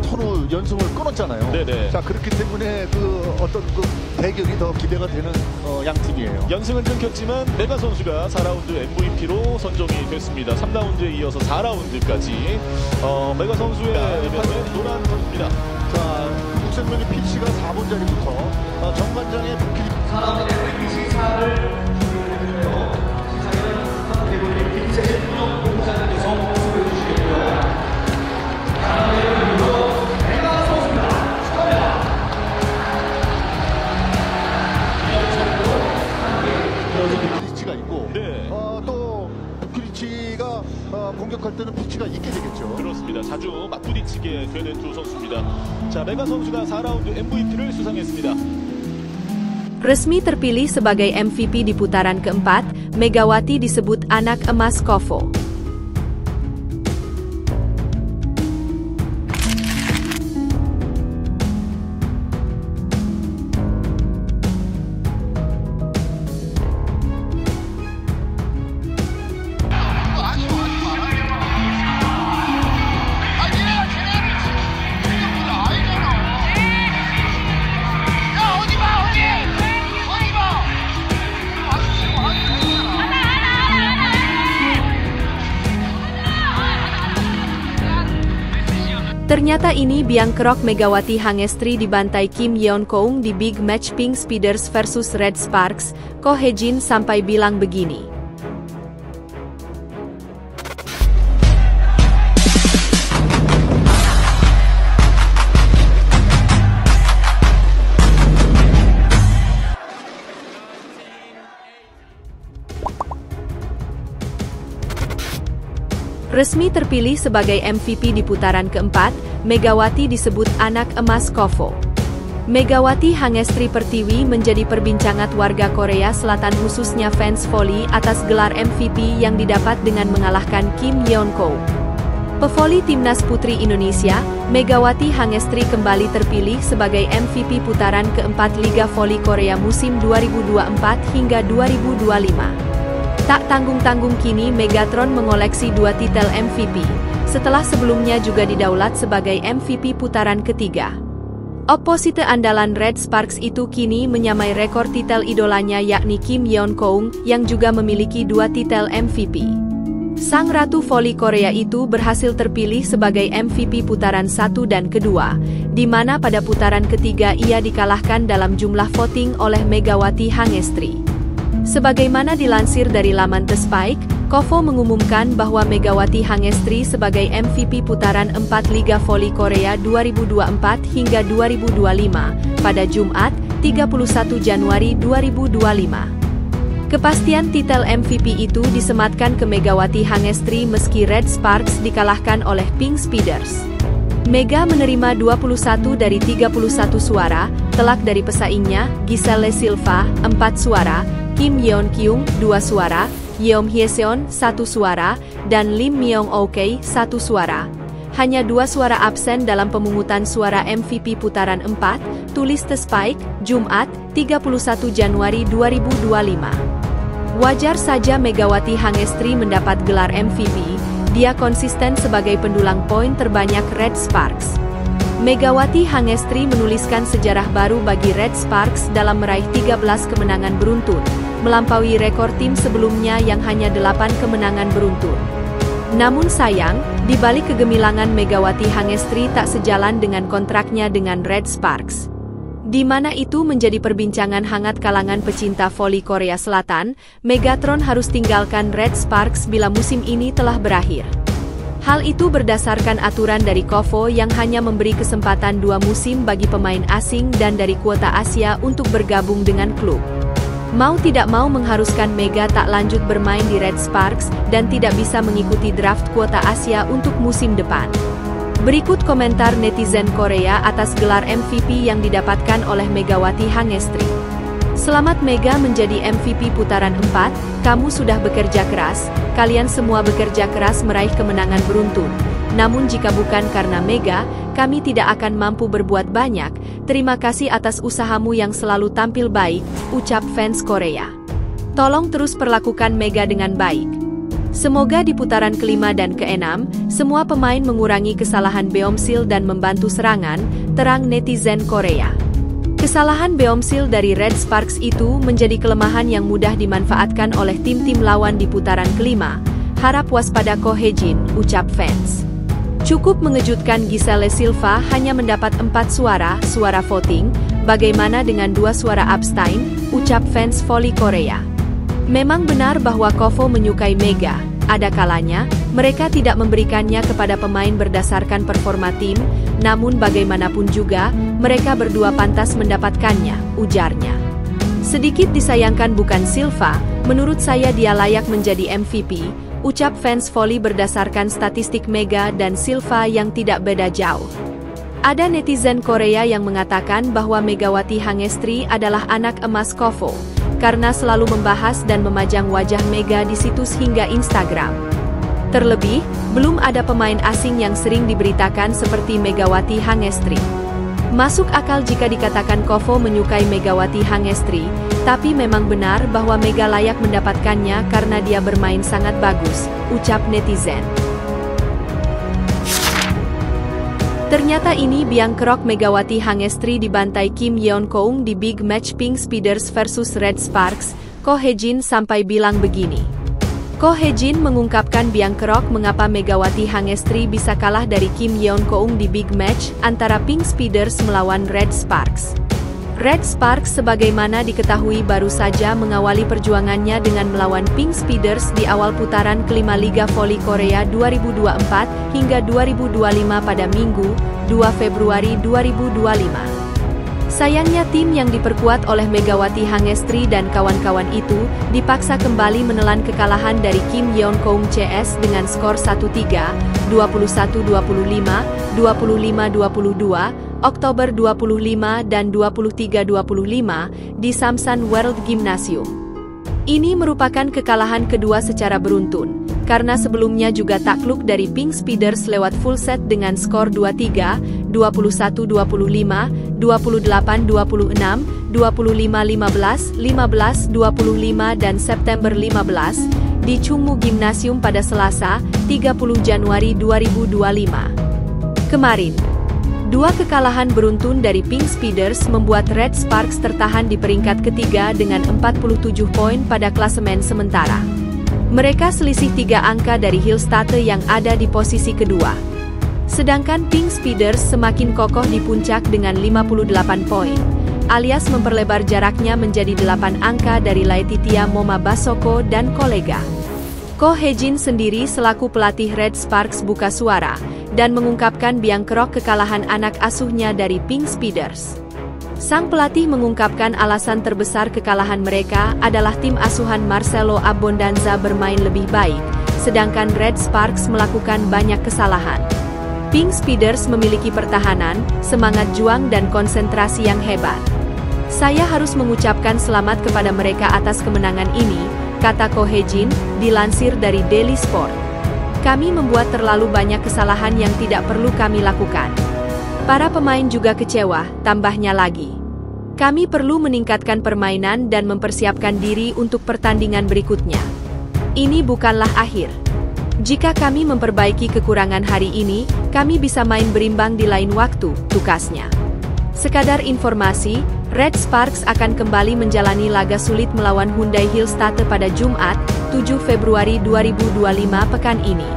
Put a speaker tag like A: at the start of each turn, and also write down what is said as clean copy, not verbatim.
A: 서로 연승을 끊었잖아요.
B: 네네.
A: 자, 그렇기 때문에 그 어떤 그 대결이 더 기대가 되는 양 팀이에요.
B: 연승은 끊겼지만 메가 선수가 4라운드 MVP로 선정이 됐습니다. 3라운드에 이어서 4라운드까지 메가 선수의 면은 노란 선수입니다.
A: 자, 국생명의 PC가 4번 자리부터 정관장의 복귀
C: 4라운드 MVP 시사를 준비해드리고요. 시사는 대부분의 빅셋 분석 공사장에서 모습을 주시겠고요.
A: 피치가 있고
B: 네.
A: 또 부키리치가 공격할 때는 피치가 있게 되겠죠.
B: 그렇습니다. 자주 맞부딪히게 되는 두 선수입니다. 자, 메가 선수가 4라운드 MVP를 수상했습니다.
D: Resmi terpilih sebagai MVP di putaran keempat, Megawati disebut anak emas KOFO. Ternyata ini biang kerok Megawati Hangestri dibantai Kim Yeon Koung di big match Pink Speeders versus Red Sparks. Ko Hejin sampai bilang begini. Resmi terpilih sebagai MVP di putaran keempat, Megawati disebut anak emas KOFO. Megawati Hangestri Pertiwi menjadi perbincangan warga Korea Selatan khususnya fans voli atas gelar MVP yang didapat dengan mengalahkan Kim Yeon Koung. Pevoli Timnas Putri Indonesia, Megawati Hangestri kembali terpilih sebagai MVP putaran keempat Liga Voli Korea musim 2024 hingga 2025. Tak tanggung-tanggung kini Megatron mengoleksi 2 titel MVP, setelah sebelumnya juga didaulat sebagai MVP putaran ketiga. Oposite andalan Red Sparks itu kini menyamai rekor titel idolanya yakni Kim Yeon Koung yang juga memiliki 2 titel MVP. Sang Ratu Voli Korea itu berhasil terpilih sebagai MVP putaran 1 dan kedua, di mana pada putaran ketiga ia dikalahkan dalam jumlah voting oleh Megawati Hangestri. Sebagaimana dilansir dari laman The Spike, KOFO mengumumkan bahwa Megawati Hangestri sebagai MVP putaran 4 Liga Voli Korea 2024 hingga 2025 pada Jumat, 31 Januari 2025. Kepastian titel MVP itu disematkan ke Megawati Hangestri meski Red Sparks dikalahkan oleh Pink Speeders. Mega menerima 21 dari 31 suara, telak dari pesaingnya, Giselle Silva, 4 suara, Kim Yeon Kyung, 2 suara, Yeom Hyeseon, 1 suara, dan Lim Myong Ok, 1 suara. Hanya 2 suara absen dalam pemungutan suara MVP putaran 4, tulis The Spike, Jumat, 31 Januari 2025. Wajar saja Megawati Hangestri mendapat gelar MVP, dia konsisten sebagai pendulang poin terbanyak Red Sparks. Megawati Hangestri menuliskan sejarah baru bagi Red Sparks dalam meraih 13 kemenangan beruntun, melampaui rekor tim sebelumnya yang hanya 8 kemenangan beruntun. Namun sayang, di balik kegemilangan Megawati Hangestri tak sejalan dengan kontraknya dengan Red Sparks. Di mana itu menjadi perbincangan hangat kalangan pecinta voli Korea Selatan, Megatron harus tinggalkan Red Sparks bila musim ini telah berakhir. Hal itu berdasarkan aturan dari KOFO yang hanya memberi kesempatan 2 musim bagi pemain asing dan dari kuota Asia untuk bergabung dengan klub. Mau tidak mau mengharuskan Mega tak lanjut bermain di Red Sparks dan tidak bisa mengikuti draft kuota Asia untuk musim depan. Berikut komentar netizen Korea atas gelar MVP yang didapatkan oleh Megawati Hangestri. Selamat Mega menjadi MVP putaran 4, kamu sudah bekerja keras, kalian semua bekerja keras meraih kemenangan beruntun. Namun jika bukan karena Mega, kami tidak akan mampu berbuat banyak. Terima kasih atas usahamu yang selalu tampil baik, ucap fans Korea. Tolong terus perlakukan Mega dengan baik. Semoga di putaran kelima dan keenam, semua pemain mengurangi kesalahan Beomsil dan membantu serangan, terang netizen Korea. Kesalahan Beomsil dari Red Sparks itu menjadi kelemahan yang mudah dimanfaatkan oleh tim-tim lawan di putaran kelima. Harap waspada Ko Hye-jin, ucap fans. Cukup mengejutkan Giselle Silva hanya mendapat 4 suara voting, bagaimana dengan 2 suara abstain, ucap fans voli Korea. Memang benar bahwa Kofo menyukai Mega, ada kalanya, mereka tidak memberikannya kepada pemain berdasarkan performa tim, namun bagaimanapun juga, mereka berdua pantas mendapatkannya, ujarnya. Sedikit disayangkan bukan Silva, menurut saya dia layak menjadi MVP, ucap fans voli berdasarkan statistik Mega dan Silva yang tidak beda jauh. Ada netizen Korea yang mengatakan bahwa Megawati Hangestri adalah anak emas Kofo, karena selalu membahas dan memajang wajah Mega di situs hingga Instagram. Terlebih, belum ada pemain asing yang sering diberitakan seperti Megawati Hangestri. Masuk akal jika dikatakan Kofo menyukai Megawati Hangestri, tapi memang benar bahwa Mega layak mendapatkannya karena dia bermain sangat bagus, ucap netizen. Ternyata ini biang kerok Megawati Hangestri dibantai Kim Yeon Koung di big match Pink Speeders versus Red Sparks. Ko Hye-jin sampai bilang begini. Ko Hye-jin mengungkapkan biang kerok mengapa Megawati Hangestri bisa kalah dari Kim Yeon Koung di big match antara Pink Speeders melawan Red Sparks. Red Sparks sebagaimana diketahui baru saja mengawali perjuangannya dengan melawan Pink Speeders di awal putaran kelima Liga Voli Korea 2024 hingga 2025 pada Minggu, 2 Februari 2025. Sayangnya tim yang diperkuat oleh Megawati Hangestri dan kawan-kawan itu dipaksa kembali menelan kekalahan dari Kim Yeon Koung CS dengan skor 1-3, 21-25, 25-22, Oktober 25 dan 23-25 di Samsan World Gymnasium. Ini merupakan kekalahan kedua secara beruntun, karena sebelumnya juga takluk dari Pink Speeders lewat full set dengan skor 2-3, 21-25, 28-26, 25-15, 15-25 dan September 15 di Chungmu Gymnasium pada Selasa, 30 Januari 2025. Kemarin, dua kekalahan beruntun dari Pink Speeders membuat Red Sparks tertahan di peringkat ketiga dengan 47 poin pada klasemen sementara. Mereka selisih 3 angka dari Hillstate yang ada di posisi kedua. Sedangkan Pink Speeders semakin kokoh di puncak dengan 58 poin, alias memperlebar jaraknya menjadi 8 angka dari Laetitia Moma Basoko dan kolega. Ko Hye-jin sendiri selaku pelatih Red Sparks buka suara dan mengungkapkan biang kerok kekalahan anak asuhnya dari Pink Speeders. Sang pelatih mengungkapkan alasan terbesar kekalahan mereka adalah tim asuhan Marcelo Abondanza bermain lebih baik, sedangkan Red Sparks melakukan banyak kesalahan. Pink Speeders memiliki pertahanan, semangat juang dan konsentrasi yang hebat. Saya harus mengucapkan selamat kepada mereka atas kemenangan ini, kata Ko Hye-jin, dilansir dari Daily Sport. Kami membuat terlalu banyak kesalahan yang tidak perlu kami lakukan. Para pemain juga kecewa, tambahnya lagi. Kami perlu meningkatkan permainan dan mempersiapkan diri untuk pertandingan berikutnya. Ini bukanlah akhir. Jika kami memperbaiki kekurangan hari ini, kami bisa main berimbang di lain waktu, tukasnya. Sekadar informasi, Red Sparks akan kembali menjalani laga sulit melawan Hyundai Hillstate pada Jumat, 7 Februari 2025 pekan ini.